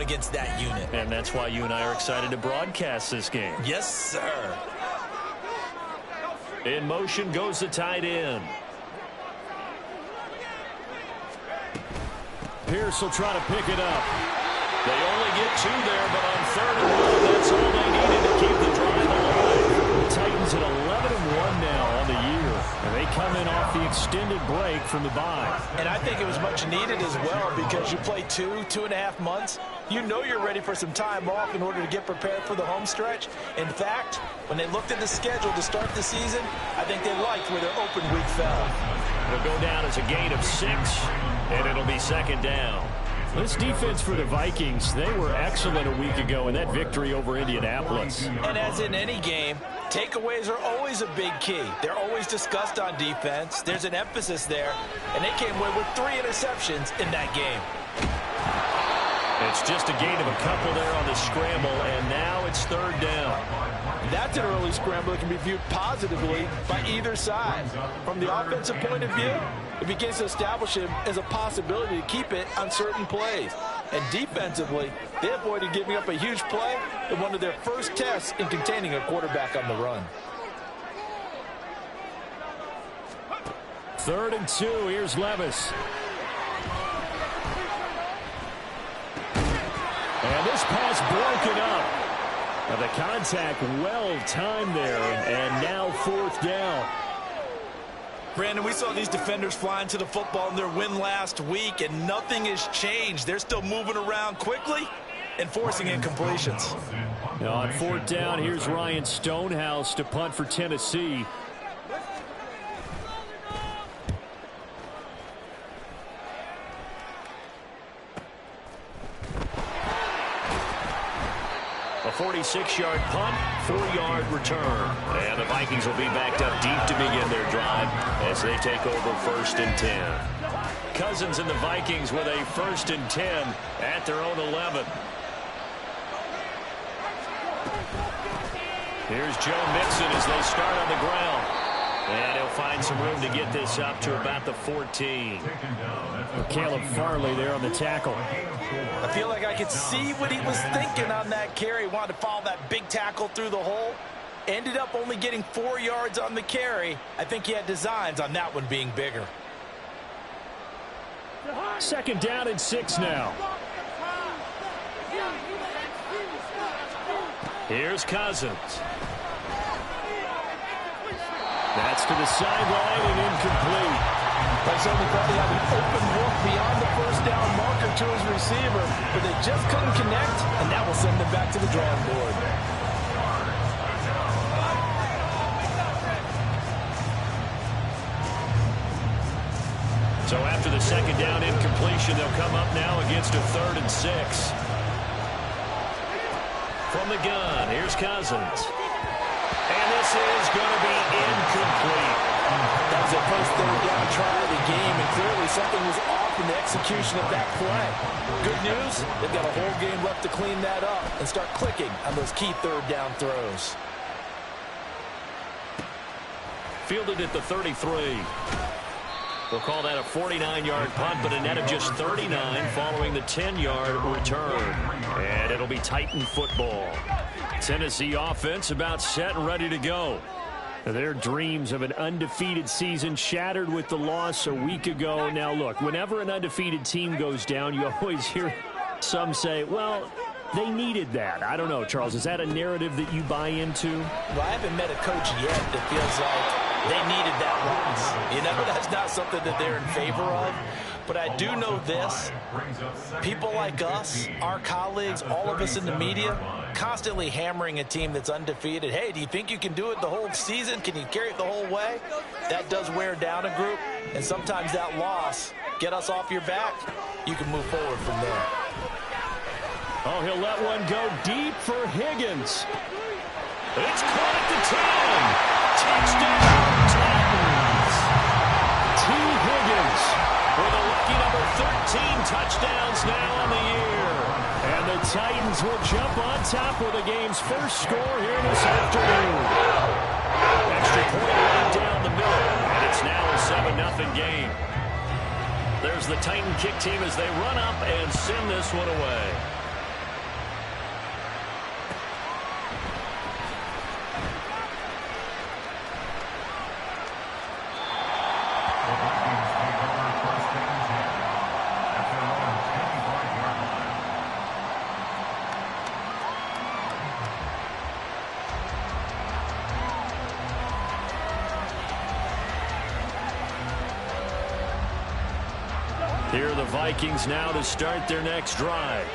against that unit. And that's why you and I are excited to broadcast this game. Yes, sir. In motion goes the tight end. Pierce will try to pick it up. They only get 2 there, but on 3rd and 1, that's all they needed to keep the drive alive. The Titans at 11-1 now on the year, and they come in off the extended break from the bye. And I think it was much needed as well, because you play 2.5 months. You know you're ready for some time off in order to get prepared for the home stretch. In fact, when they looked at the schedule to start the season, I think they liked where their open week fell. It'll go down as a gain of 6, and it'll be 2nd down. This defense for the Vikings, they were excellent a week ago in that victory over Indianapolis. And as in any game, takeaways are always a big key. They're always discussed on defense. There's an emphasis there, and they came away with 3 interceptions in that game. It's just a gain of a couple there on the scramble, and now it's 3rd down. That's an early scramble that can be viewed positively by either side. From the offensive point of view, it begins to establish him as a possibility to keep it on certain plays. And defensively, they avoided giving up a huge play in one of their first tests in containing a quarterback on the run. 3rd and 2, here's Levis. And this pass broken up. Now the contact well timed there, and now 4th down. Brandon, we saw these defenders flying to the football in their win last week, and nothing has changed. They're still moving around quickly and forcing incompletions. Now on 4th down, here's Ryan Stonehouse to punt for Tennessee. A 46-yard punt, 4-yard return. And the Vikings will be backed up deep to begin their drive as they take over 1st and 10. Cousins and the Vikings with a 1st and 10 at their own 11. Here's Joe Mixon as they start on the ground. And he'll find some room to get this up to about the 14. Caleb Farley there on the tackle. I feel like I could see what he was thinking on that carry. He wanted to follow that big tackle through the hole. Ended up only getting 4 yards on the carry. I think he had designs on that one being bigger. 2nd down and 6 now. Here's Cousins. That's to the sideline and incomplete. Only thought he had an open look beyond the 1st down marker to his receiver, but they just couldn't connect, and that will send them back to the drawing board. So after the 2nd down incompletion, they'll come up now against a 3rd and 6. From the gun, here's Cousins. And this is going to be incomplete. That was their first 3rd down try of the game, and clearly something was off in the execution of that play. Good news, they've got a whole game left to clean that up and start clicking on those key 3rd down throws. Fielded at the 33. We'll call that a 49-yard punt, but a net of just 39 following the 10-yard return. And it'll be Titan football. Tennessee offense about set and ready to go. Their dreams of an undefeated season shattered with the loss a week ago. Now, look, whenever an undefeated team goes down, you always hear some say, well, they needed that. I don't know, Charles. Is that a narrative that you buy into? Well, I haven't met a coach yet that feels like they needed that loss. You know, that's not something that they're in favor of. But I do know this. People like us, our colleagues, all of us in the media, constantly hammering a team that's undefeated. Hey, do you think you can do it the whole season? Can you carry it the whole way? That does wear down a group. And sometimes that loss, get us off your back, you can move forward from there. Oh, he'll let one go deep for Higgins. It's caught at the 10. Touchdown, Titans. T. Higgins with a lucky number 13 touchdowns now on the year. And the Titans will jump on top with the game's first score here this afternoon. Extra point right down the middle, and it's now a 7-0 game. There's the Titan kick team as they run up and send this one away. Here are the Vikings now to start their next drive.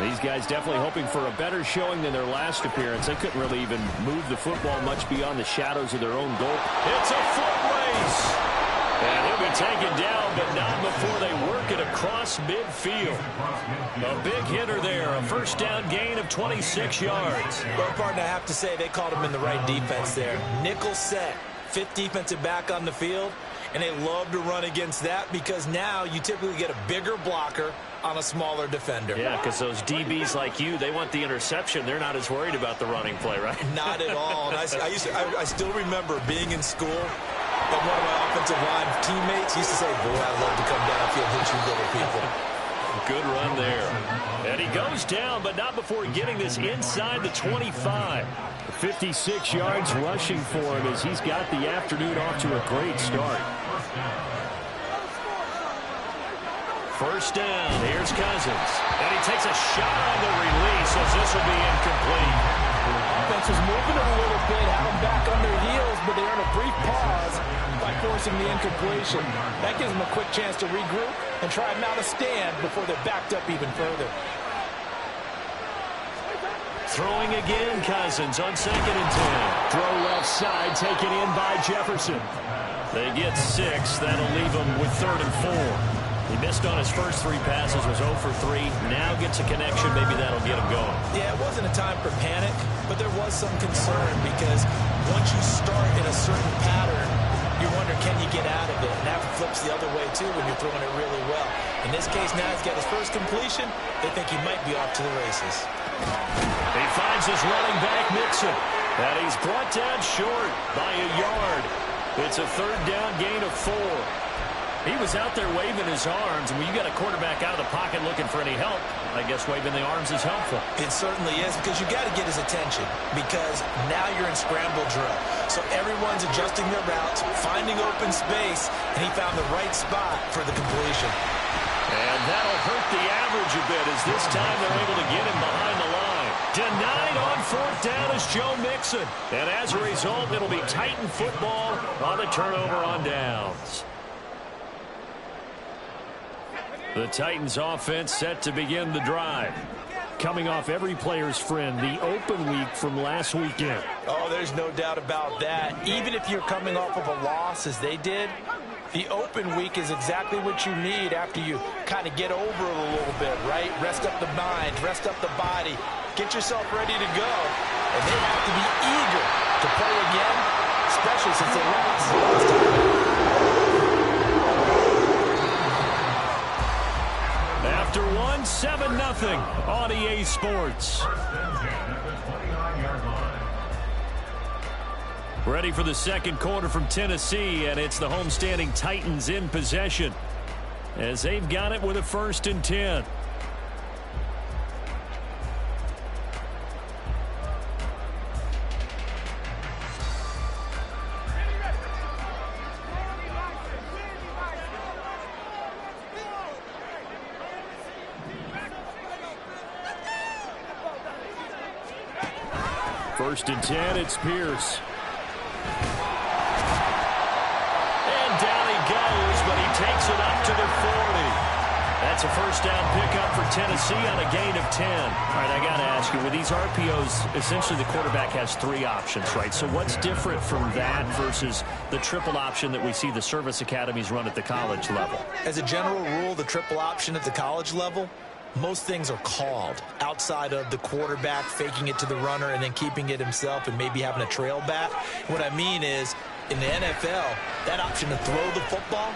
These guys definitely hoping for a better showing than their last appearance. They couldn't really even move the football much beyond the shadows of their own goal. It's a foot race. And he'll be taken down, but not before they work it across midfield. A big hitter there, a first down gain of 26 yards. Well, partner, I have to say they called him in the right defense there. Nickel set, fifth defensive back on the field, and they love to run against that because now you typically get a bigger blocker on a smaller defender. Yeah, because those DBs like you, they want the interception. They're not as worried about the running play, right? Not at all. And I still remember being in school, and one of my offensive line teammates used to say, boy, I'd love to come downfield and hit you little people. Good run there. And he goes down, but not before getting this inside the 25. 56 yards rushing for him as he's got the afternoon off to a great start. First down, here's Cousins. And he takes a shot on the release as this will be incomplete. Offense was moving it a little bit, had them back on their heels, but they earn a brief pause by forcing the incompletion. That gives them a quick chance to regroup and try and mount a stand before they're backed up even further. Throwing again, Cousins on 2nd and 10. Throw left side, taken in by Jefferson. They get 6. That'll leave them with 3rd and 4. He missed on his first 3 passes, was 0 for 3. Now gets a connection. Maybe that'll get him going. Yeah, it wasn't a time for panic, but there was some concern because once you start in a certain pattern, you wonder, can you get out of it? And that flips the other way, too, when you're throwing it really well. In this case, now he's got his first completion. They think he might be off to the races. He finds his running back, Mixon. And he's brought down short by a yard. It's a 3rd down gain of 4. He was out there waving his arms, and when you got a quarterback out of the pocket looking for any help, I guess waving the arms is helpful. It certainly is, because you got to get his attention, because now you're in scramble drill. So everyone's adjusting their routes, finding open space, and he found the right spot for the completion. And that'll hurt the average a bit, as this time they're able to get him behind the line. Denied on 4th down is Joe Mixon. And as a result, it'll be Titan football on the turnover on downs. The Titans offense set to begin the drive. Coming off every player's friend, the open week from last weekend. Oh, there's no doubt about that. Even if you're coming off of a loss as they did, the open week is exactly what you need after you kind of get over it a little bit, right? Rest up the mind, rest up the body, get yourself ready to go. And they have to be eager to play again, especially since they lost last time. After 7-0 on EA Sports. Ready for the second quarter from Tennessee, and it's the homestanding Titans in possession as they've got it with a 1st and 10. First and 10, it's Pierce. And down he goes, but he takes it up to the 40. That's a first down pickup for Tennessee on a gain of 10. All right, I got to ask you, with these RPOs, essentially the quarterback has 3 options, right? So what's different from that versus the triple option that we see the service academies run at the college level? As a general rule, the triple option at the college level, most things are called outside of the quarterback faking it to the runner and then keeping it himself and maybe having a trail back. What I mean is, in the NFL, that option to throw the football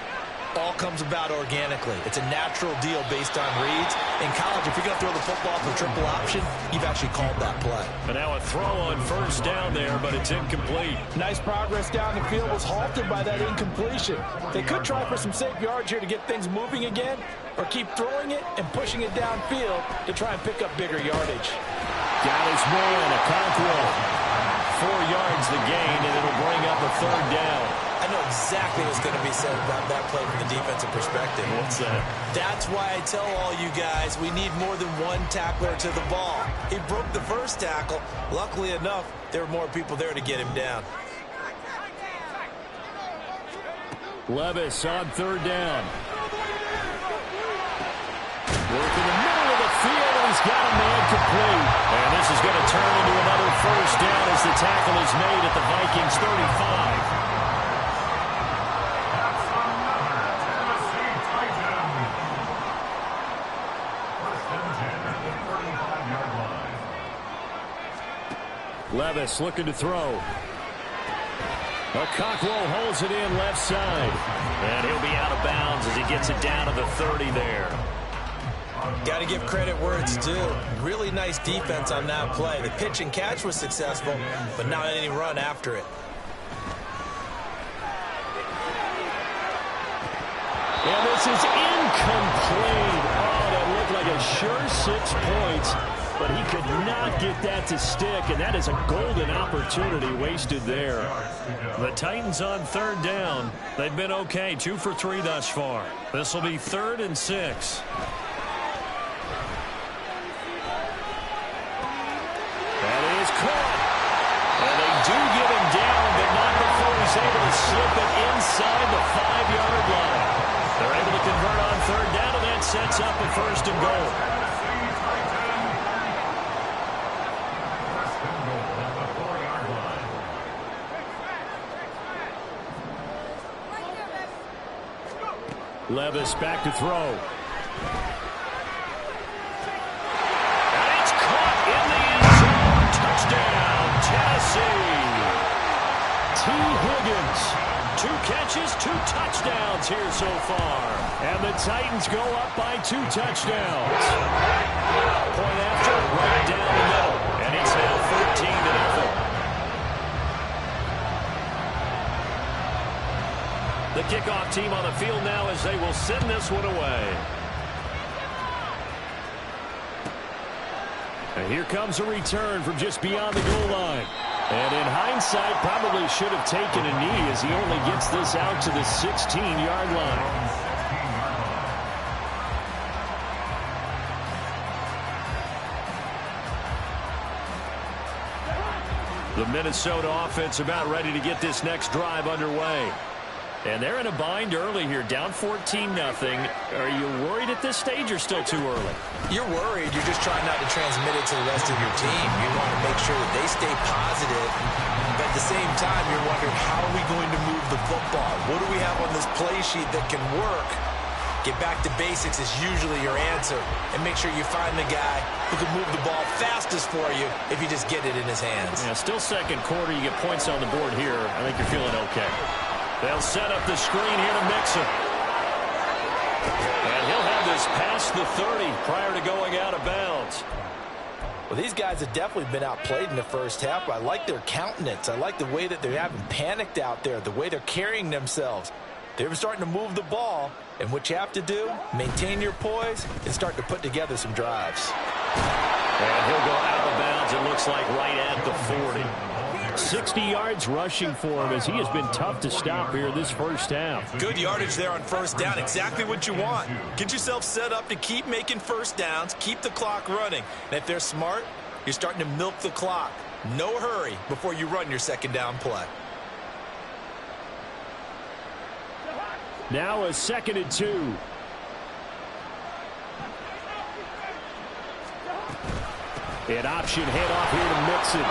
all comes about organically. It's a natural deal based on reads. In college, if you're going to throw the football for triple option, you've actually called that play. And now a throw on first down there, but it's incomplete. Nice progress down the field was halted by that incompletion. They could try for some safe yards here to get things moving again, or keep throwing it and pushing it downfield to try and pick up bigger yardage. Got his man, a Conqueror. 4 yards the gain, and it'll bring up a 3rd down. I know exactly what's going to be said about that play from the defensive perspective. What's that? That's why I tell all you guys we need more than one tackler to the ball. He broke the first tackle. Luckily enough, there were more people there to get him down. Levis on 3rd down. Working the middle of the field, and he's got a man complete. And this is going to turn into another first down as the tackle is made at the Vikings 35. Levis looking to throw. Okakwo holds it in left side. And he'll be out of bounds as he gets it down to the 30 there. Got to give credit where it's due. Really nice defense on that play. The pitch and catch was successful, but not any run after it. And this is incomplete. Oh, that looked like a sure 6 points. But he could not get that to stick, and that is a golden opportunity wasted there. The Titans on third down. They've been okay, 2 for 3 thus far. This will be 3rd and 6. That is caught. And they do get him down, but not before he's able to slip it inside the 5-yard line. They're able to convert on third down, and that sets up a 1st and goal. Levis back to throw. And it's caught in the end zone. Touchdown, Tennessee. T. Higgins. 2 catches, 2 touchdowns here so far. And the Titans go up by 2 touchdowns. Point after, right down the middle. And it's now 14-0. The kickoff team on the field now as they will send this one away. And here comes a return from just beyond the goal line. And in hindsight, probably should have taken a knee as he only gets this out to the 16-yard line. The Minnesota offense about ready to get this next drive underway. And they're in a bind early here, down 14-0. Are you worried at this stage or still too early? You're worried. You're just trying not to transmit it to the rest of your team. You want to make sure that they stay positive. But at the same time, you're wondering, how are we going to move the football? What do we have on this play sheet that can work? Get back to basics is usually your answer. And make sure you find the guy who can move the ball fastest for you if you just get it in his hands. Yeah, still second quarter. You get points on the board here. I think you're feeling okay. They'll set up the screen here to Mixon. And he'll have this past the 30 prior to going out of bounds. Well, these guys have definitely been outplayed in the first half. I like their countenance. I like the way that they haven't panicked out there, the way they're carrying themselves. They're starting to move the ball, and what you have to do, maintain your poise and start to put together some drives. And he'll go out of bounds, it looks like, right at the 40. 60 yards rushing for him as he has been tough to stop here this first half. Good yardage there on first down. Exactly what you want. Get yourself set up to keep making first downs, keep the clock running. And if they're smart, you're starting to milk the clock. No hurry before you run your second down play. Now a 2nd and 2. An option handoff here to Mixon.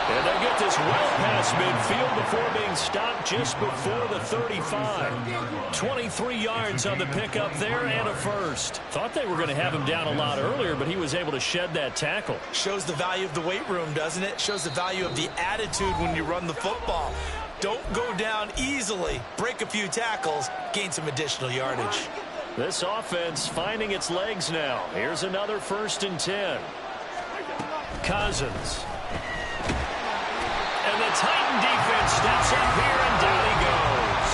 And they get this well past midfield before being stopped just before the 35. 23 yards on the pickup there and a first. Thought they were going to have him down a lot earlier, but he was able to shed that tackle. Shows the value of the weight room, doesn't it? Shows the value of the attitude when you run the football. Don't go down easily. Break a few tackles, gain some additional yardage. This offense finding its legs now. Here's another 1st and 10. Cousins. And the Titan defense steps up here, and down he goes.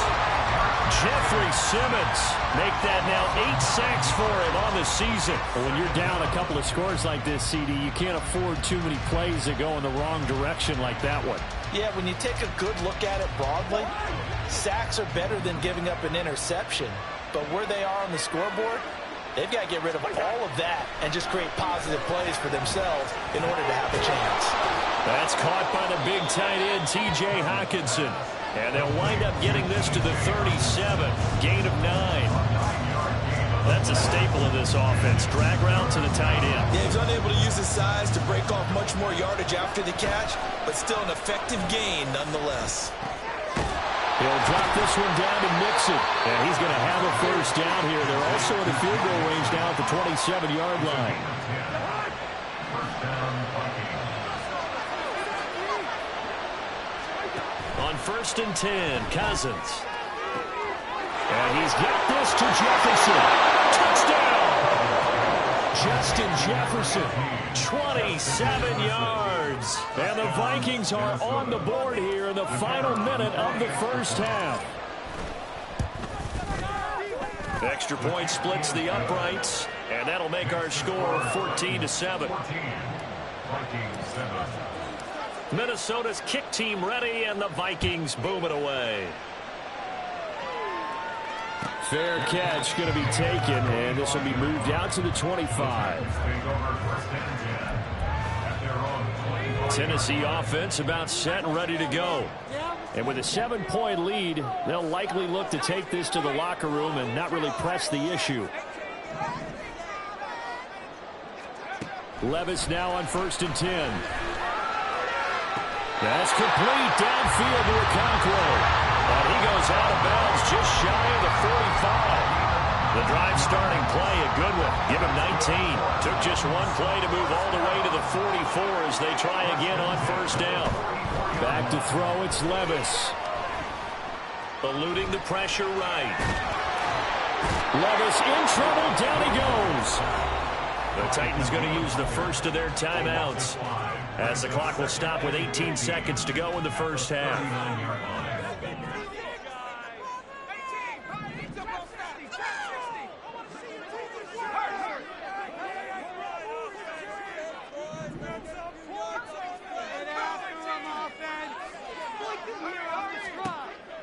Jeffrey Simmons make that now 8 sacks for him on the season. When you're down a couple of scores like this, CD, you can't afford too many plays that go in the wrong direction like that one. Yeah, when you take a good look at it broadly, sacks are better than giving up an interception. But where they are on the scoreboard, They've got to get rid of all of that and just create positive plays for themselves in order to have a chance. That's caught by the big tight end, T.J. Hockenson. And they'll wind up getting this to the 37. Gain of 9. That's a staple of this offense. Drag route to the tight end. Yeah, he's unable to use his size to break off much more yardage after the catch, but still an effective gain nonetheless. He'll drop this one down to Mixon. And he's going to have a first down here. They're also in the field goal range now at the 27-yard line. On 1st and 10, Cousins. And he's got this to Jefferson. Touchdown! Justin Jefferson, 27 yards. And the Vikings are on the board here in the final minute of the first half. Extra point splits the uprights, and that'll make our score 14-7. Minnesota's kick team ready, and the Vikings boom it away. Fair catch going to be taken, and this will be moved out to the 25. Tennessee offense about set and ready to go. And with a 7-point lead, they'll likely look to take this to the locker room and not really press the issue. Levis now on 1st and 10. That's complete downfield to Okonkwo. And he goes out of bounds just shy of the 45. The drive starting play, a good one. Give him 19. Took just one play to move all the way to the 44 as they try again on first down. Back to throw, it's Levis. Eluding the pressure right. Levis in trouble, down he goes. The Titans going to use the first of their timeouts as the clock will stop with 18 seconds to go in the first half.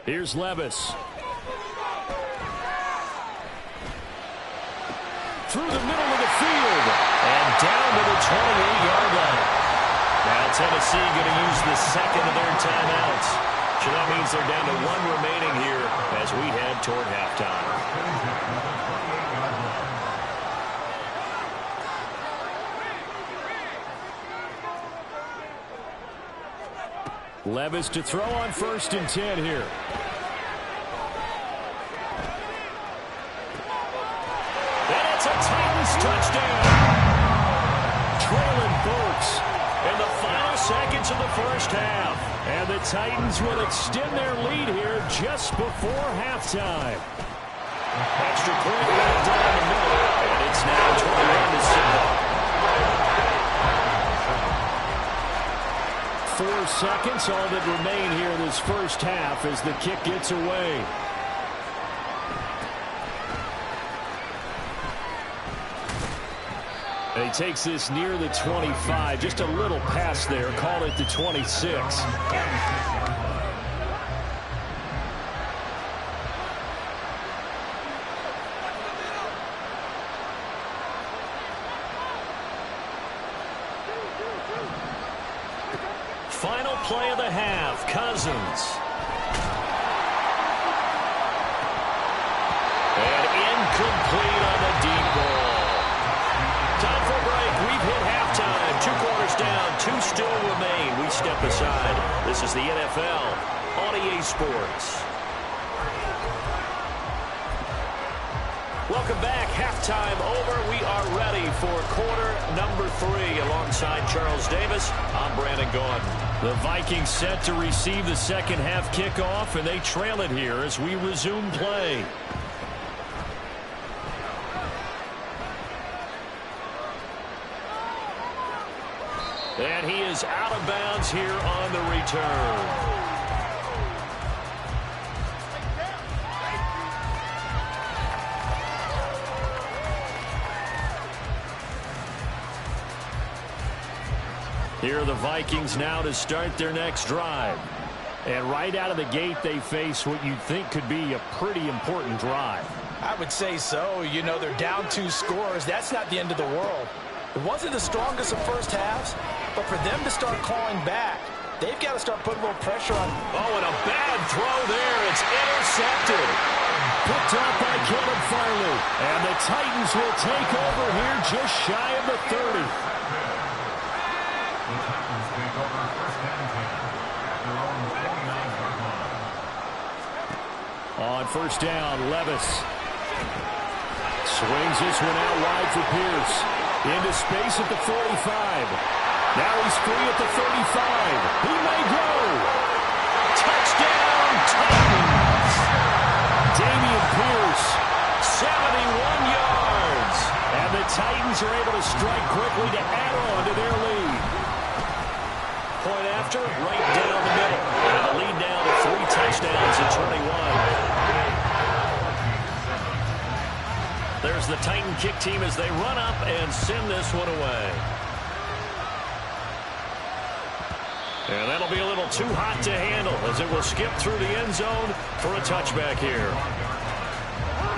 Here's Levis. Through the middle of the field. And down to the 28-yard line. Now Tennessee going to use the second of their timeouts. So that means they're down to one remaining here as we head toward halftime. Levis to throw on 1st and 10 here. And it's a Titans touchdown. Traylon Burks in the final seconds of the first half. And the Titans will extend their lead here just before halftime. Extra point right down the middle. And it's now 21-7. 4 seconds, all that remain here in this first half as the kick gets away. And he takes this near the 25, just a little past there, call it the 26. Final play of the half, Cousins. And incomplete on the deep ball. Time for a break. We've hit halftime. 2 quarters down, 2 still remain. We step aside. This is the NFL on EA Sports. Welcome back. Halftime over. We are ready for quarter number 3. Alongside Charles Davis, I'm Brandon Gordon. The Vikings set to receive the second half kickoff, and they trail it here as we resume play. And he is out of bounds here on the return. Here are the Vikings now to start their next drive. And right out of the gate, they face what you'd think could be a pretty important drive. I would say so. You know, they're down 2 scores. That's not the end of the world. It wasn't the strongest of first halves, but for them to start clawing back, they've got to start putting a little pressure on. Oh, and a bad throw there. It's intercepted. Picked up by Caleb Farley. And the Titans will take over here just shy of the 30. On first down, Levis swings this one out wide for Pierce. Into space at the 45. Now he's free at the 35. He may go. Touchdown, Titans. Dameon Pierce. 71 yards. And the Titans are able to strike quickly to add on to their lead. Point after, right down the middle. And the lead down to 3 touchdowns at 21. There's the Titan kick team as they run up and send this one away. And that'll be a little too hot to handle as it will skip through the end zone for a touchback here.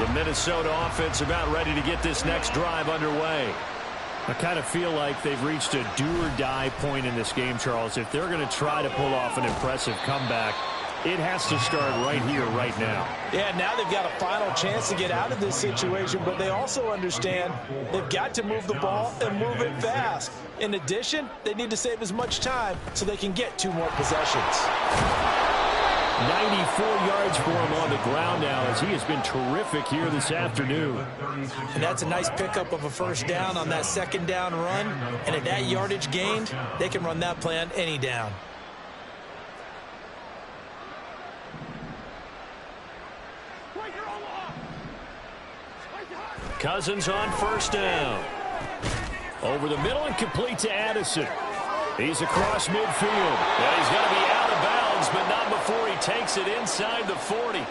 The Minnesota offense about ready to get this next drive underway. I kind of feel like they've reached a do-or-die point in this game, Charles. If they're going to try to pull off an impressive comeback, it has to start right here, right now. Yeah, now they've got a final chance to get out of this situation, but they also understand they've got to move the ball and move it fast. In addition, they need to save as much time so they can get 2 more possessions. 94 yards for him on the ground now as he has been terrific here this afternoon. And that's a nice pickup of a first down on that second down run. And at that yardage gained, they can run that play on any down. Cousins on first down. Over the middle and complete to Addison. He's across midfield. And he's going to be out of bounds, but not before he takes it inside the 40.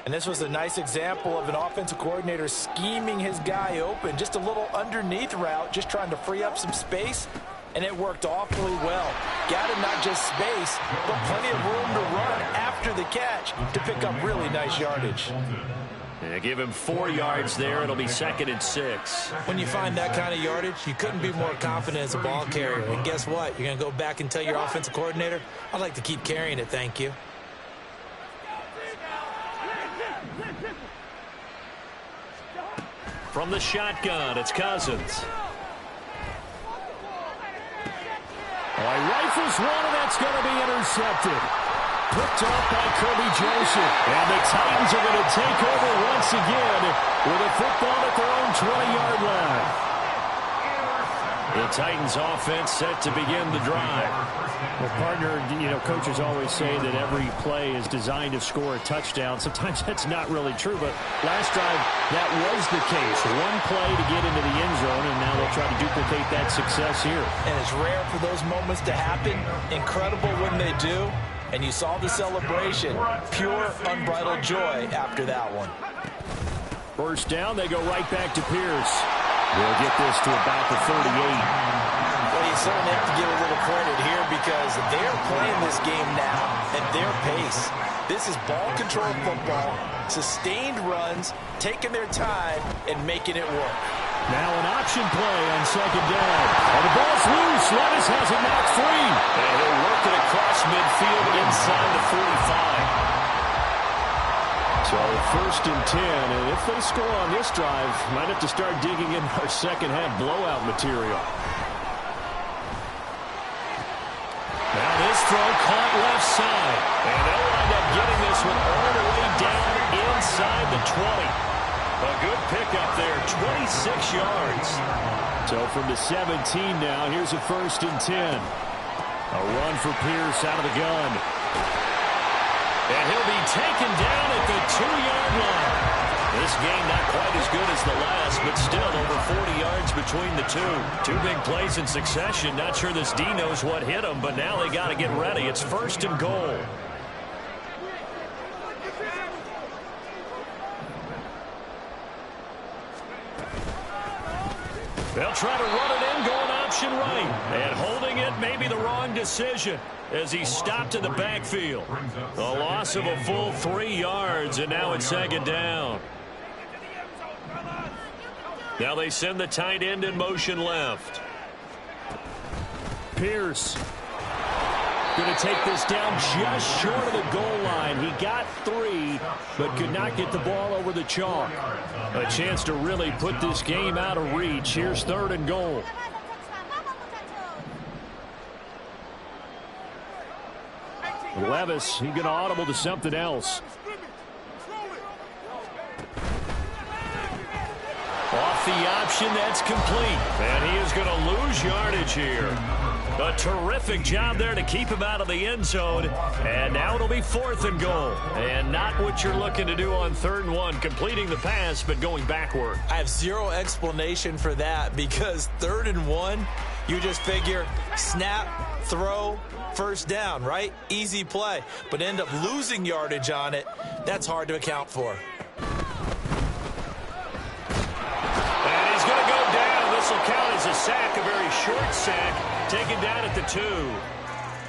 And this was a nice example of an offensive coordinator scheming his guy open. Just a little underneath route, just trying to free up some space. And it worked awfully well. Got him not just space, but plenty of room to run after the catch to pick up really nice yardage. Yeah, give him 4 yards there. It'll be 2nd and 6. When you find that kind of yardage, you couldn't be more confident as a ball carrier. And guess what? You're going to go back and tell your offensive coordinator, I'd like to keep carrying it, thank you. From the shotgun, it's Cousins. He rifles one, and that's going to be intercepted. Picked off by Kirby Joseph. And the Titans are going to take over once again with a football at their own 20-yard line. The Titans offense set to begin the drive. Well, partner, you know, coaches always say that every play is designed to score a touchdown. Sometimes that's not really true, but last drive, that was the case. One play to get into the end zone, and now they'll try to duplicate that success here. And it's rare for those moments to happen. Incredible when they do. And you saw the celebration. Pure, unbridled joy after that one. First down, they go right back to Pierce. We'll get this to about the 38. Well, you certainly have to give a little credit here because they're playing this game now at their pace. This is ball control football, sustained runs, taking their time, and making it work. Now an option play on second down. And the ball's loose. Levis has it knocked free. And they'll work it across midfield inside the 45. So 1st and 10, and if they score on this drive, might have to start digging in our second half blowout material. Now this throw caught left side. And they'll wind up getting this one all the way down inside the 20. A good pickup there, 26 yards. So from the 17 now, here's a 1st and 10. A run for Pierce out of the gun. And he'll be taken down at the 2-yard line. This game not quite as good as the last, but still over 40 yards between the two. 2 big plays in succession. Not sure this D knows what hit him, but now they got to get ready. It's 1st and goal. They'll try to run it in going option right. And holding it may be the wrong decision as he stopped in the backfield. A loss of a full 3 yards, and now it's second down. Now they send the tight end in motion left. Pierce going to take this down just short of the goal line. He got 3, but could not get the ball over the chalk. A chance to really put this game out of reach. Here's 3rd and goal. Levis, he's going to audible to something else. Off the option, that's complete. And he is going to lose yardage here. A terrific job there to keep him out of the end zone. And now it'll be 4th and goal. And not what you're looking to do on 3rd and 1, completing the pass, but going backward. I have zero explanation for that because 3rd and 1, you just figure snap, throw, first down, right? Easy play. But end up losing yardage on it. That's hard to account for. And he's going to go down. This will count as a sack, a very short sack. Taken down at the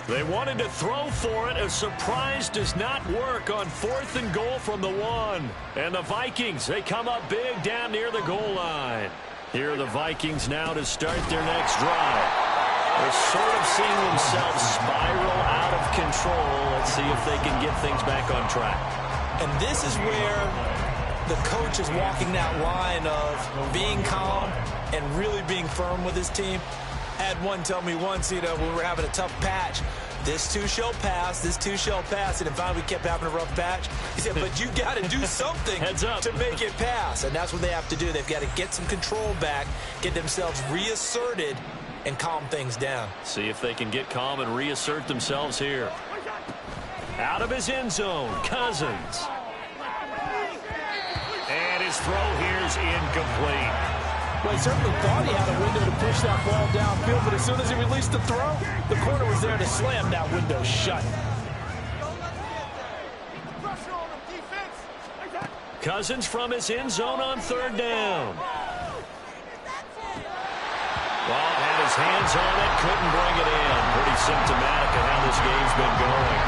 2. They wanted to throw for it. A surprise does not work on 4th and goal from the 1. And the Vikings, they come up big down near the goal line. Here are the Vikings now to start their next drive. They're sort of seeing themselves spiral out of control. Let's see if they can get things back on track. And this is where the coach is walking that line of being calm and really being firm with his team. I had one tell me once, when we were having a tough patch, this too shall pass, this too shall pass, and finally we kept having a rough patch. He said, but you got to do something to make it pass, and that's what they have to do. They've got to get some control back, get themselves reasserted, and calm things down. See if they can get calm and reassert themselves here. Out of his end zone, Cousins. And his throw here is incomplete. Well, he certainly thought he had a window to push that ball downfield, but as soon as he released the throw, the corner was there to slam that window shut. Cousins from his end zone on 3rd down. Well, had his hands on it, couldn't bring it in. Pretty symptomatic of how this game's been going.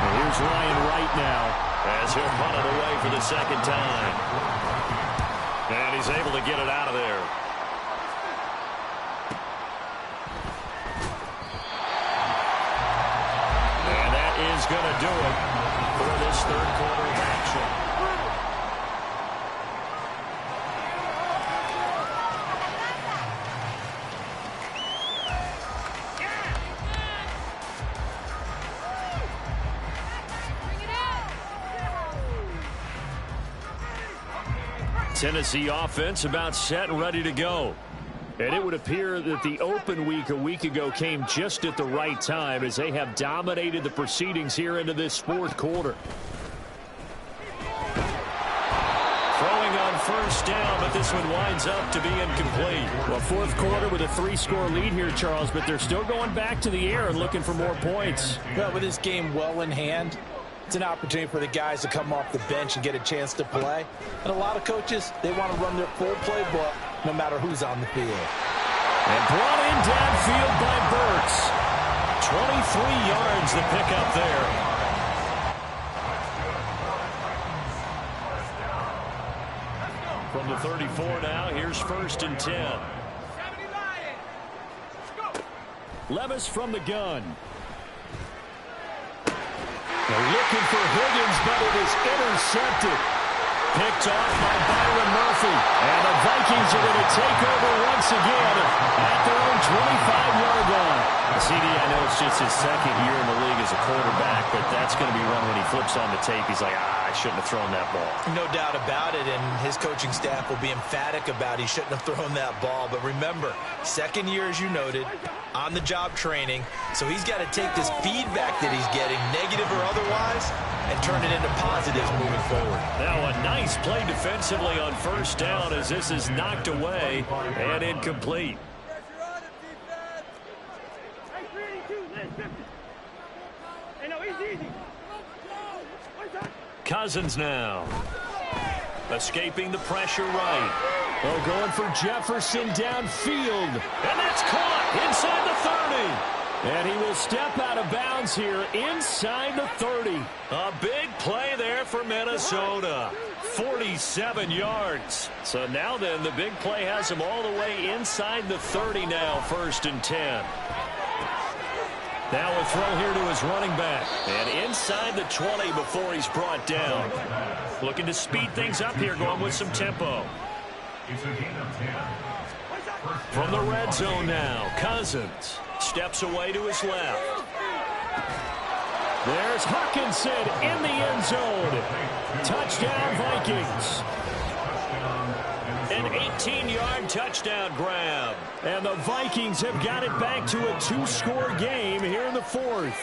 And here's Ryan Wright now, as he'll punt it away for the 2nd time. And he's able to get it out of there. And that is going to do it for this 3rd quarter of action. Tennessee offense about set and ready to go. And it would appear that the open week a week ago came just at the right time as they have dominated the proceedings here into this 4th quarter. Throwing on 1st down, but this one winds up to be incomplete. Well, 4th quarter with a 3-score lead here, Charles, but they're still going back to the air and looking for more points. Well, with this game well in hand, it's an opportunity for the guys to come off the bench and get a chance to play. And a lot of coaches, they want to run their full playbook no matter who's on the field. And brought in downfield by Burks. 23 yards the pickup there. From the 34 now, here's 1st and 10. Levis from the gun. They're looking for Higgins, but it is intercepted. Picked off by Byron Murphy. And the Vikings are going to take over once again at their own 25-yard line. CD, I know it's just his 2nd year in the league as a quarterback, but that's going to be one when he flips on the tape. He's like, I shouldn't have thrown that ball. No doubt about it, and his coaching staff will be emphatic about he shouldn't have thrown that ball. But remember, 2nd year, as you noted, on-the-job training, so he's got to take this feedback that he's getting, negative or otherwise, and turn it into positives moving forward. Now a nice play defensively on 1st down as this is knocked away and incomplete. Cousins now. Escaping the pressure right. Oh, going for Jefferson downfield. And that's caught inside the 30. And he will step out of bounds here inside the 30. A big play there for Minnesota. 47 yards. So now then, the big play has him all the way inside the 30 now, 1st and 10. Now a throw here to his running back. And inside the 20 before he's brought down. Looking to speed things up here, going with some tempo. From the red zone now, Cousins steps away to his left. There's Hawkinson in the end zone. Touchdown, Vikings. An 18-yard touchdown grab. And the Vikings have got it back to a 2-score game here in the 4th.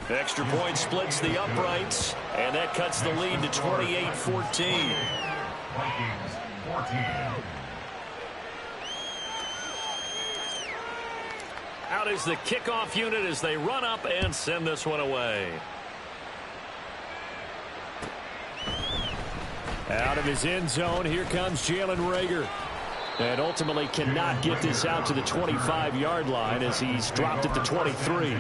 Extra point splits the uprights, and that cuts the lead to 28-14. Out is the kickoff unit as they run up and send this one away. Out of his end zone, here comes Jalen Reagor. And ultimately cannot get this out to the 25-yard line as he's dropped it to 23.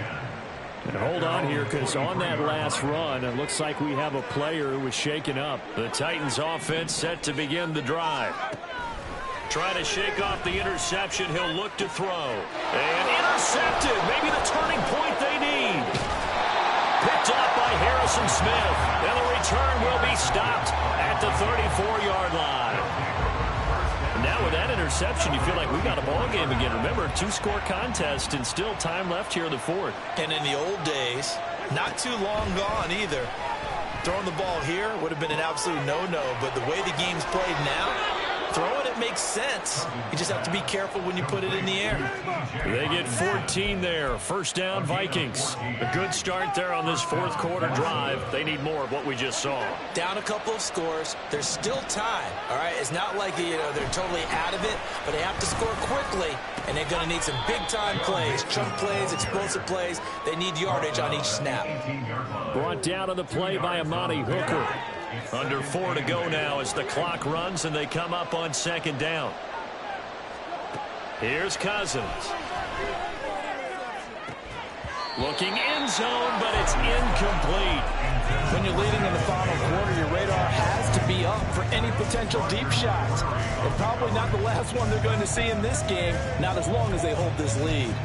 And hold on here, because on that last run, it looks like we have a player who was shaken up. The Titans offense set to begin the drive. Trying to shake off the interception, he'll look to throw. And intercepted, maybe the turning point they need. Picked up by Harrison Smith. And the return will be stopped at the 34-yard line. Now with that interception, you feel like we got a ball game again. Remember, 2-score contest and still time left here in the 4th. And in the old days, not too long gone either. Throwing the ball here would have been an absolute no-no, but the way the game's played now, throwing it makes sense. You just have to be careful when you put it in the air. They get 14 there. 1st down, Vikings. A good start there on this 4th quarter drive. They need more of what we just saw. Down a couple of scores. There's still time. All right, it's not like they're totally out of it, but they have to score quickly, and they're going to need some big-time plays, chunk plays, explosive plays. They need yardage on each snap. Brought down on the play by Amani Hooker. Under 4 to go now as the clock runs and they come up on 2nd down. Here's Cousins. Looking end zone, but it's incomplete. When you're leading in the final quarter, your radar has to be up for any potential deep shots. And probably not the last one they're going to see in this game, not as long as they hold this lead.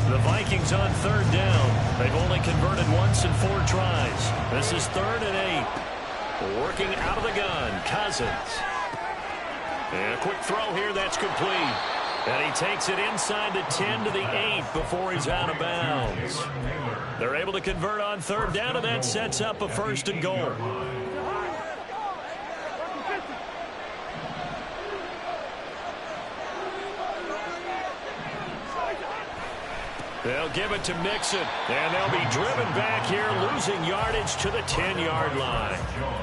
The Vikings on 3rd down. They've only converted once in 4 tries. This is 3rd and 8. Working out of the gun, Cousins. And a quick throw here, that's complete. And he takes it inside the 10 to the 8 before he's out of bounds. They're able to convert on 3rd down, and that sets up a 1st and goal. They'll give it to Mixon, and they'll be driven back here, losing yardage to the 10-yard line.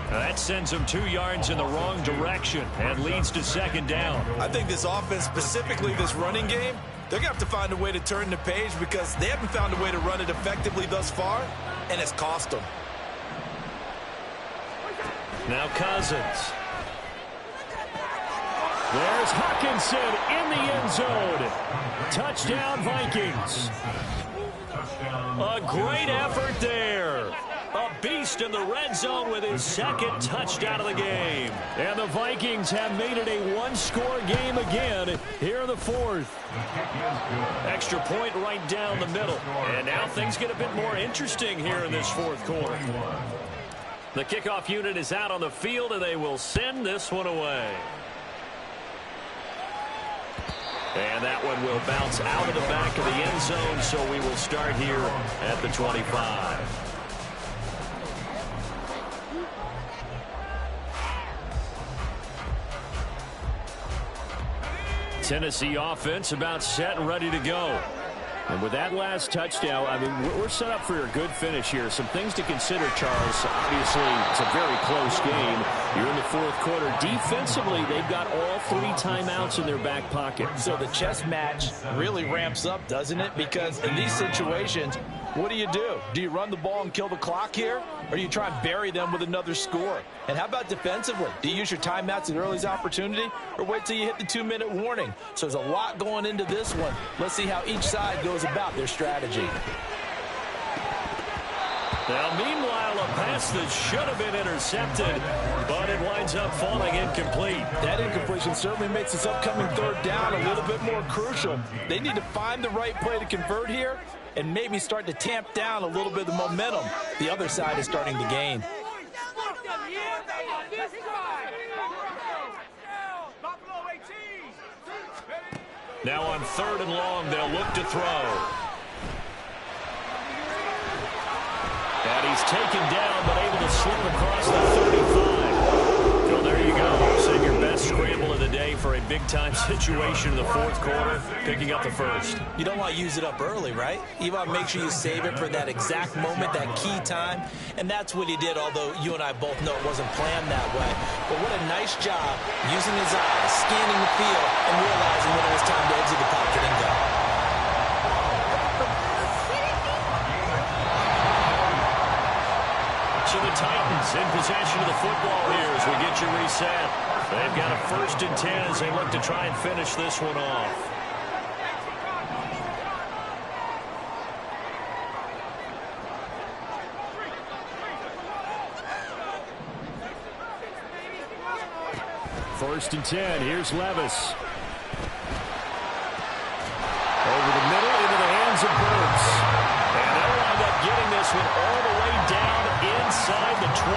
That sends them 2 yards in the wrong direction and leads to 2nd down. I think this offense, specifically this running game, they're going to have to find a way to turn the page because they haven't found a way to run it effectively thus far, and it's cost them. Now Cousins. There's Hawkinson in the end zone. Touchdown, Vikings. A great effort there. A beast in the red zone with his 2nd touchdown of the game. And the Vikings have made it a 1-score game again here in the 4th. Extra point right down the middle. And now things get a bit more interesting here in this 4th quarter. The kickoff unit is out on the field, and they will send this one away. And that one will bounce out of the back of the end zone, so we will start here at the 25. Tennessee offense about set and ready to go. And with that last touchdown, I mean, we're set up for a good finish here. Some things to consider, Charles. Obviously, it's a very close game. You're in the fourth quarter. Defensively, they've got all 3 timeouts in their back pocket. So the chess match really ramps up, doesn't it? Because in these situations, what do? Do you run the ball and kill the clock here? Or do you try and bury them with another score? And how about defensively? Do you use your timeouts at earliest opportunity? Or wait till you hit the 2-minute warning? So there's a lot going into this one. Let's see how each side goes about their strategy. Now, meanwhile, a pass that should have been intercepted, but it winds up falling incomplete. That incompletion certainly makes this upcoming third down a little bit more crucial. They need to find the right play to convert here and maybe start to tamp down a little bit of the momentum the other side is starting to gain. Now on 3rd and long, they'll look to throw. And he's taken down, but able to slip across the 35. So there you go. Save your best scramble of the day for a big-time situation in the fourth quarter, picking up the first. You don't want to use it up early, right? You want to make sure you save it for that exact moment, that key time. And that's what he did, although you and I both know it wasn't planned that way. But what a nice job using his eyes, scanning the field, and realizing when it was time to exit the pocket and go. So the Titans in possession of the football here as we get you reset. They've got a 1st and 10 as they look to try and finish this one off. First and 10. Here's Levis. Over the middle into the hands of Burks. And they'll wind up getting this one all the way down inside the 20.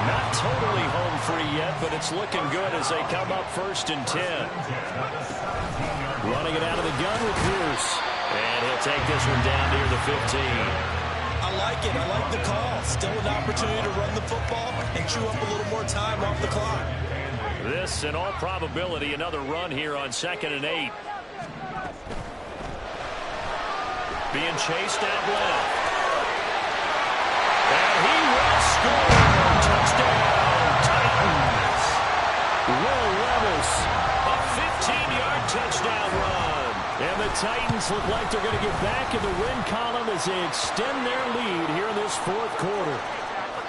Not totally home free yet, but it's looking good as they come up 1st and 10. Running it out of the gun with Pierce. And he'll take this one down near the 15. I like it. I like the call. Still an opportunity to run the football and chew up a little more time off the clock. This, in all probability, another run here on 2nd and 8. Being chased out left. And he will score. Touchdown, Titans. Will Levis. A 15-yard touchdown run. And the Titans look like they're going to get back in the win column as they extend their lead here in this fourth quarter.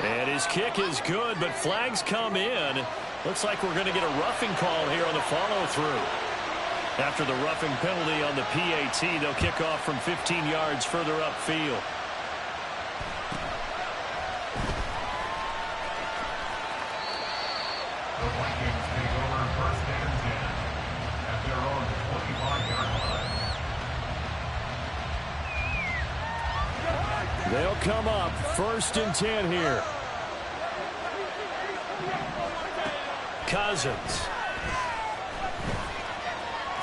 And his kick is good, but flags come in. Looks like we're going to get a roughing call here on the follow-through. After the roughing penalty on the PAT, they'll kick off from 15 yards further upfield. The Vikings take over 1st and 10 at their own 25-yard line. They'll come up 1st and 10 here. Cousins.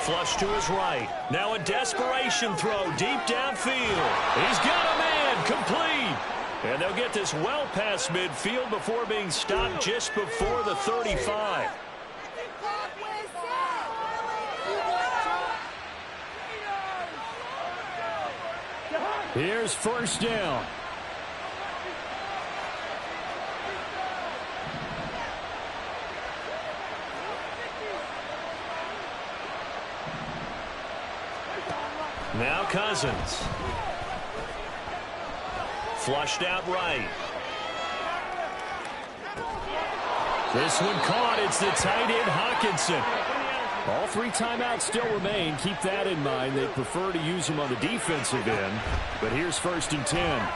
Flush to his right. Now a desperation throw deep downfield. He's got a man. Complete. And they'll get this well past midfield before being stopped just before the 35. Here's 1st down. Now Cousins. Flushed out right. This one caught. It's the tight end Hawkinson. All 3 timeouts still remain. Keep that in mind. They prefer to use them on the defensive end. But here's 1st and 10.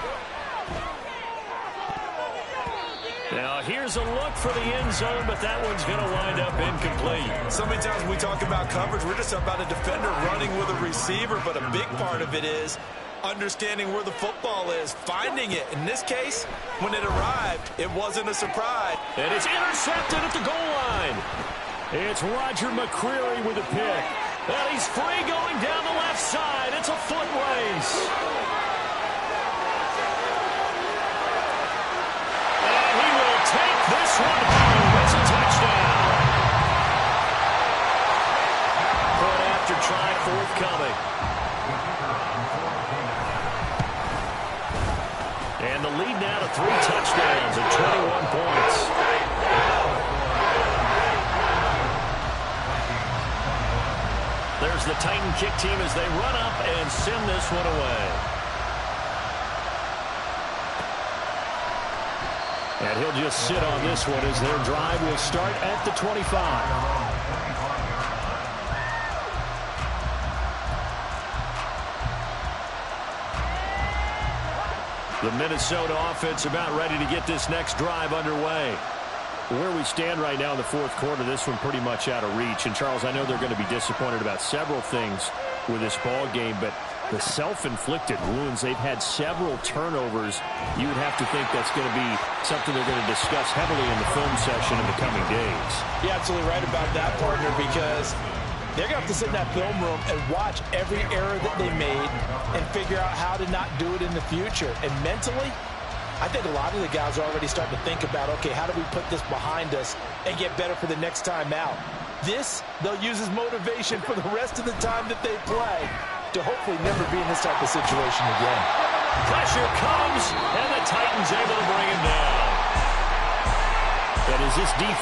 Now here's a look for the end zone, but that one's going to wind up incomplete. So many times when we talk about coverage, we're just about a defender running with a receiver, but a big part of it is understanding where the football is, finding it. In this case, when it arrived, it wasn't a surprise. And it's intercepted at the goal line. It's Roger McCreary with a pick. And he's free going down the left side. It's a foot race. And he will take this one home. It's a touchdown. Point after try forthcoming. the lead now to 3 touchdowns and 21 points. There's the Titan kick team as they run up and send this one away. And he'll just sit on this one as their drive will start at the 25. The Minnesota offense about ready to get this next drive underway. Where we stand right now in the fourth quarter, this one pretty much out of reach. And, Charles, I know they're going to be disappointed about several things with this ball game, but the self-inflicted wounds, they've had several turnovers. You would have to think that's going to be something they're going to discuss heavily in the film session in the coming days. You're absolutely right about that, partner, because they're going to have to sit in that film room and watch every error that they made and figure out how to not do it in the future. And mentally, I think a lot of the guys are already starting to think about, okay, how do we put this behind us and get better for the next time out? This, they'll use as motivation for the rest of the time that they play to hopefully never be in this type of situation again. Pressure comes, and the Titans able to bring him down. That is this defense.